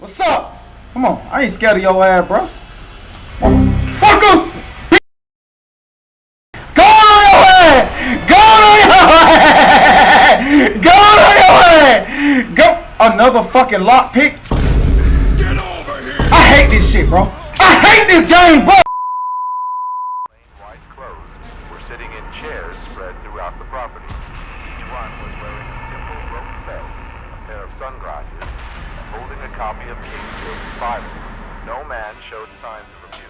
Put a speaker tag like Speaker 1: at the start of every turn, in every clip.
Speaker 1: What's up? Come on, I ain't scared of your ass, bro. Motherfucker! Go on your ass! Go on your ass! Go on your ass! Go! Another fucking lock pick.
Speaker 2: Get over here!
Speaker 1: I hate this shit, bro. I hate this game, bro.
Speaker 3: White clothes were sitting in chairs spread throughout the property. Each one was wearing a simple rope belt, a pair of sunglasses, and holding a copy of King James' Bible. No man showed signs of abuse.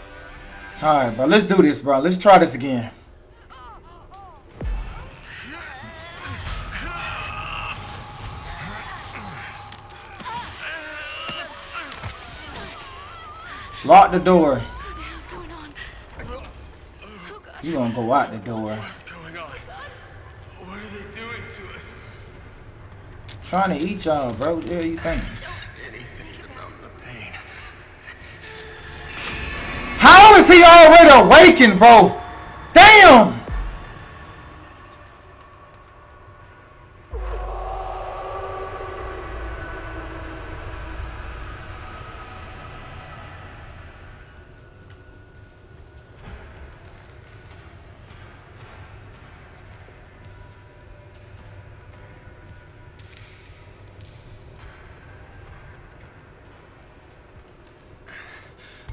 Speaker 1: Alright, bro. Let's do this, bro. Let's try this again. Lock the door.
Speaker 4: What the hell's going on? Oh God.
Speaker 1: You gonna go out the door.
Speaker 2: What's going on? What are they doing to us?
Speaker 1: Trying to eat y'all, bro. What the hell you thinking?
Speaker 2: Anything to numb the pain.
Speaker 1: How is he already awakened, bro? Damn!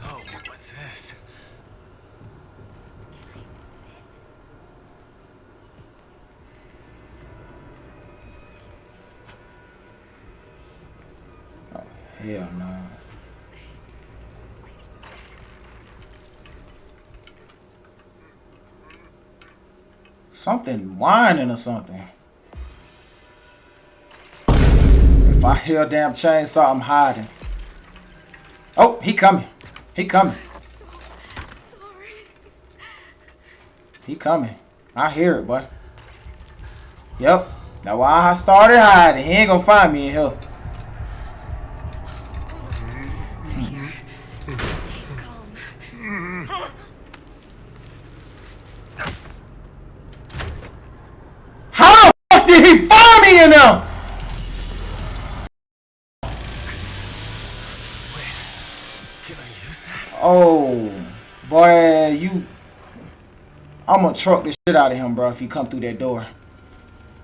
Speaker 2: Oh, what was this?
Speaker 1: Oh, hell no. Something whining or something. If I hear a damn chainsaw, I'm hiding. Oh, he coming. He coming.
Speaker 4: Sorry.
Speaker 1: He coming. I hear it, boy. Yep. That's why I started hiding. He ain't gonna find me in here.
Speaker 4: Stay calm.
Speaker 1: How the fuck did he find me in there?
Speaker 2: Can I use that?
Speaker 1: Oh, boy, you. I'm gonna truck this shit out of him, bro, if he come through that door.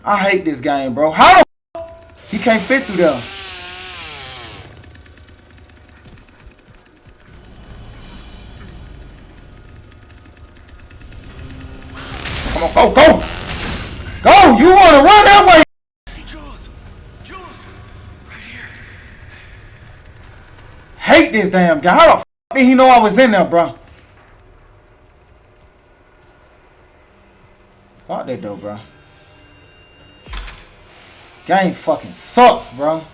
Speaker 1: I hate this game, bro. How the fuck? He can't fit through there. Come on, go, go! Go! You wanna run that way?
Speaker 2: Hey, Jules! Jules! Right here.
Speaker 1: Hate this damn guy. How the fuck did he know I was in there, bro? Lock that door, bro. Game fucking sucks, bro.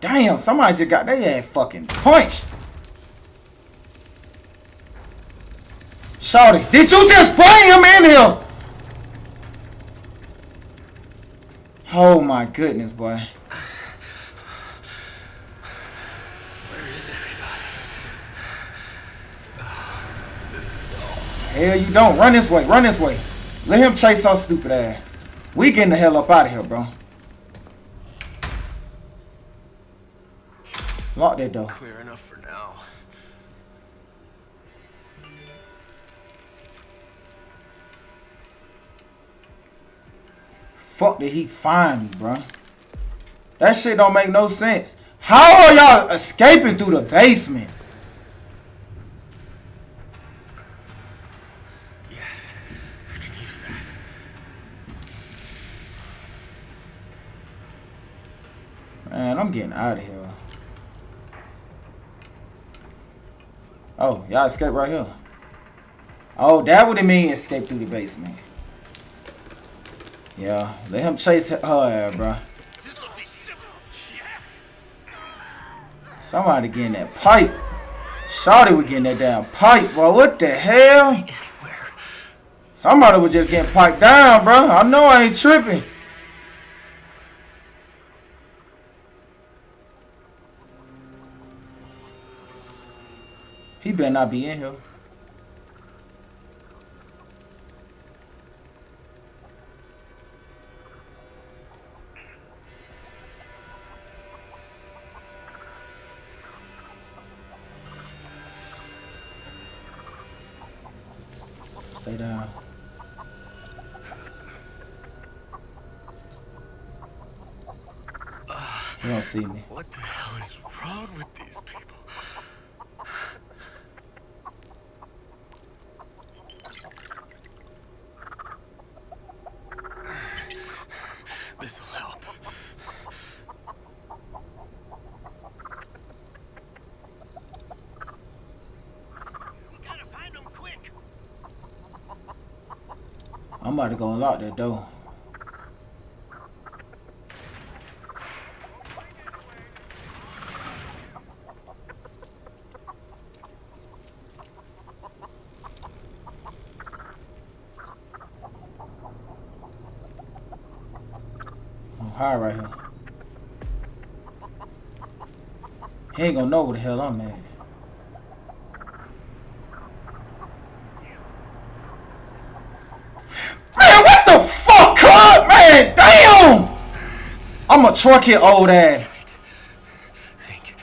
Speaker 1: Damn, somebody just got their ass fucking punched. Shawty, did you just bring him in here? Oh my goodness, boy.
Speaker 2: Where is everybody? This is all.
Speaker 1: Hell, you don't. Run this way. Run this way. Let him chase our stupid ass. We getting the hell up out of here, bro. Lock that door.
Speaker 2: Clear enough for now.
Speaker 1: Fuck did he find me, bro? That shit don't make no sense. How are y'all escaping through the basement?
Speaker 2: Yes, I can use that.
Speaker 1: Man, I'm getting out of here. Oh, y'all escape right here. Oh, that would mean escape through the basement. Yeah, let him chase her ass, bro. Somebody getting that pipe. Shawty was getting that damn pipe, bro. What the hell?
Speaker 2: Anywhere.
Speaker 1: Somebody was just getting piped down, bro. I know I ain't tripping. He better not be in here. Stay down. He don't see me.
Speaker 2: What the hell is wrong with these people? This'll help.
Speaker 5: We gotta find them quick.
Speaker 1: I'm about to go unlock that door. I'm high right here. He ain't gonna know where the hell I'm at. Man, what the fuck up, man? Damn! I'ma truck his old ass.
Speaker 2: Think.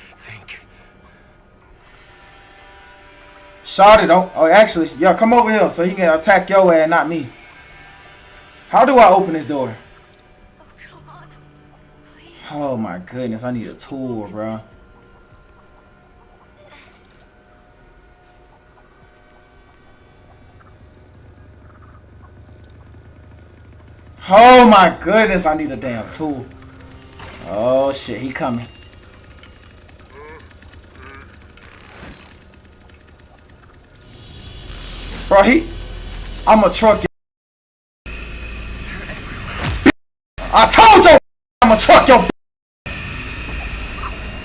Speaker 1: Shot it, don't. Oh, actually, yeah, come over here so he can attack your ass, not me. How do I open this door?
Speaker 4: Oh, come on. Please.
Speaker 1: Oh my goodness, I need a tool, bro. Oh my goodness, I need a damn tool. Oh shit, he coming. Bro, I'ma truck you. I told you I'ma truck your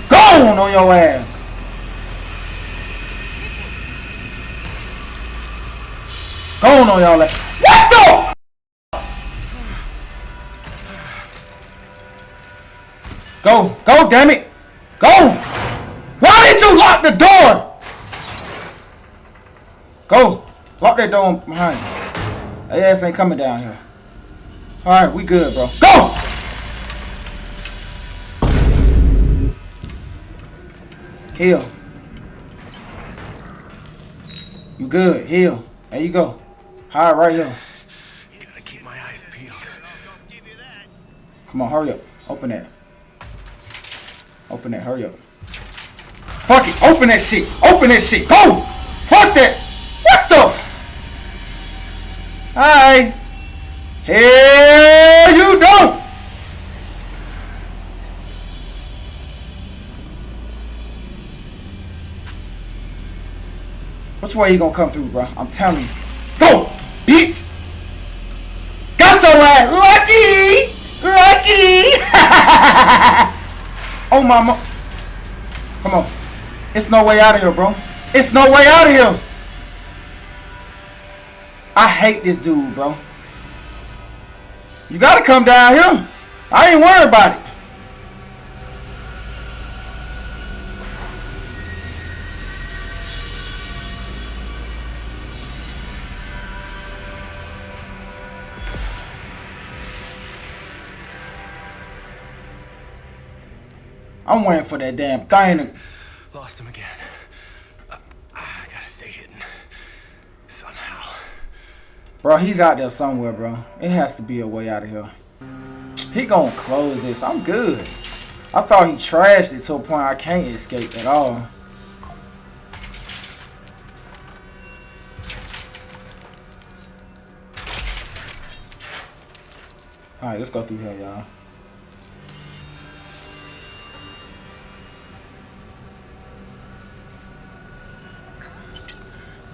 Speaker 1: Go on your ass. Go on y'all ass. What the? Go, damn it. Go. Why did you lock the door? Go. Lock that door behind you. That ass ain't coming down here. Alright, we good, bro. Go! Heal. You good. Heal. There you go. Hide right here.
Speaker 2: Gotta keep my eyes peeled.
Speaker 1: Come on, hurry up. Open that. Open that. Hurry up. Fuck it. Open that shit. Open that shit. Go! Fuck that. What the f... Alright. Hell you don't. Which way you gonna come through, bro? I'm telling you. Go! Bitch! Got your ass! Lucky! Lucky! Oh my mo... Come on. It's no way out of here, bro. It's no way out of here. I hate this dude, bro. You gotta come down here. I ain't worried about it. I'm waiting for that damn thing to...
Speaker 2: Lost him again. I gotta stay hidden. Somehow.
Speaker 1: Bro, he's out there somewhere, bro. It has to be a way out of here. He gonna close this. I'm good. I thought he trashed it to a point I can't escape at all. Alright, let's go through here, y'all.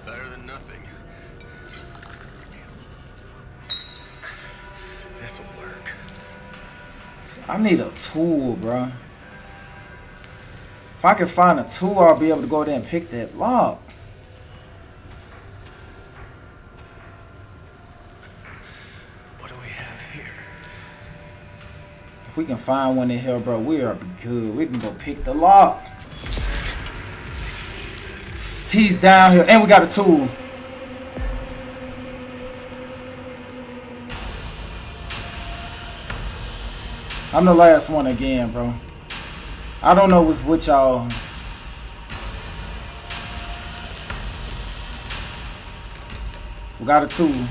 Speaker 2: Better than nothing. This'll work.
Speaker 1: I need a tool, bro. If I can find a tool, I'll be able to go there and pick that lock.
Speaker 2: What do we have here?
Speaker 1: If we can find one in here, bro, we are good. We can go pick the lock. He's down here, and we got a tool. I'm the last one again, bro. I don't know what's with y'all. We got a tool.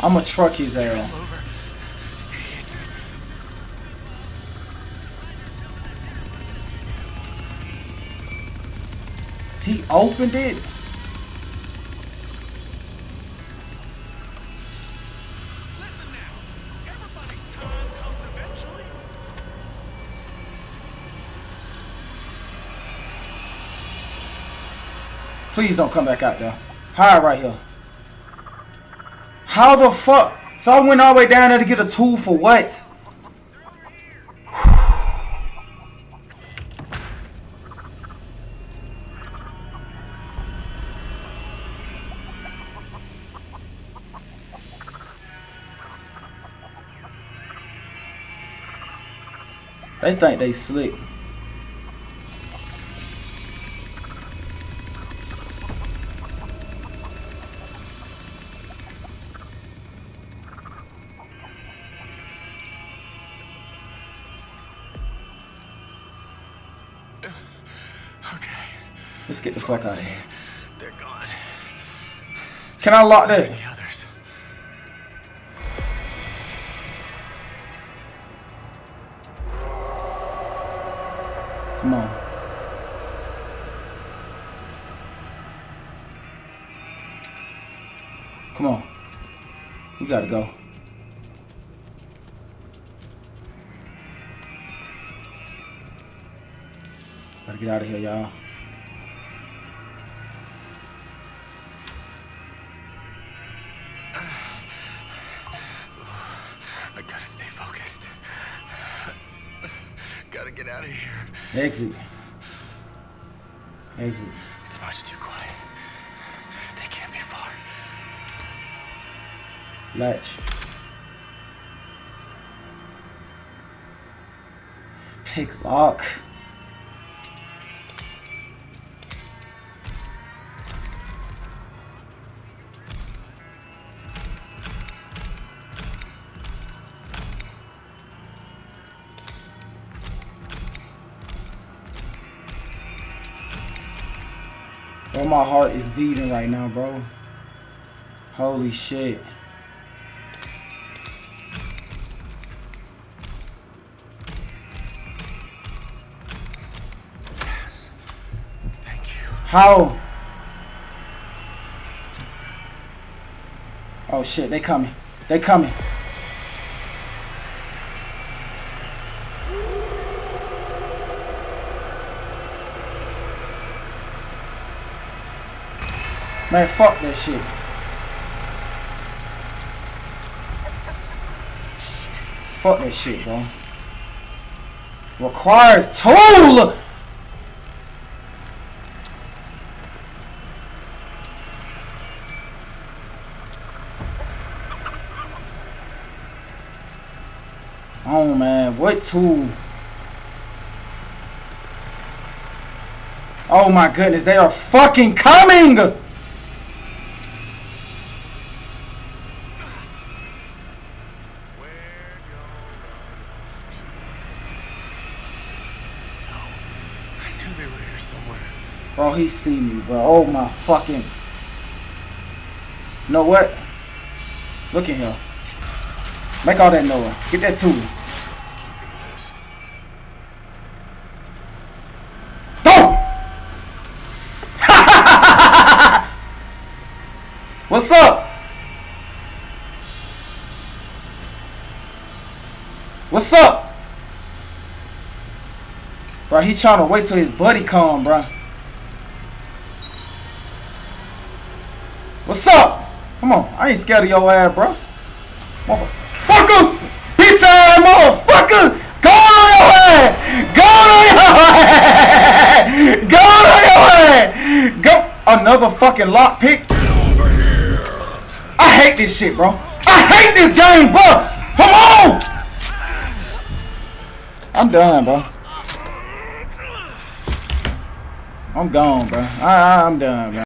Speaker 1: I'ma truck his ass.
Speaker 2: Over. Stay in.
Speaker 1: He opened it.
Speaker 2: Listen now. Everybody's time comes eventually.
Speaker 1: Please don't come back out there. Hide right here. How the fuck? So I went all the way down there to get a tool for what? They think they slick.
Speaker 2: Okay.
Speaker 1: Let's get the fuck out of here.
Speaker 2: They're gone.
Speaker 1: Can I lock that?
Speaker 2: The others.
Speaker 1: Come on. Come on. We gotta go. Gotta get out of here, y'all.
Speaker 2: I gotta stay focused. Gotta get out of here.
Speaker 1: Exit. Exit.
Speaker 2: It's much too quiet. They can't be far.
Speaker 1: Latch. Pick lock. Oh, my heart is beating right now, bro. Holy shit.
Speaker 2: Thank you.
Speaker 1: How? Oh shit, they coming. They coming. Man, fuck that shit. Fuck that shit, bro. Requires tool! Oh man, what tool? Oh my goodness, they are fucking coming!
Speaker 2: They were here somewhere.
Speaker 1: Bro, he see me, bro. Oh my fucking. Know what? Look at him. Make all that noise. Get that tool. Go! What's up? What's up? Bro, he trying to wait till his buddy come, bro. What's up? Come on, I ain't scared of your ass, bro. Motherfucker! Bitch ass motherfucker! Go on your ass! Go on your ass! Go on your ass! Another fucking lock pick. I hate this shit, bro. I hate this game, bro. Come on. I'm done, bro. I'm gone, bro. I'm done, bro.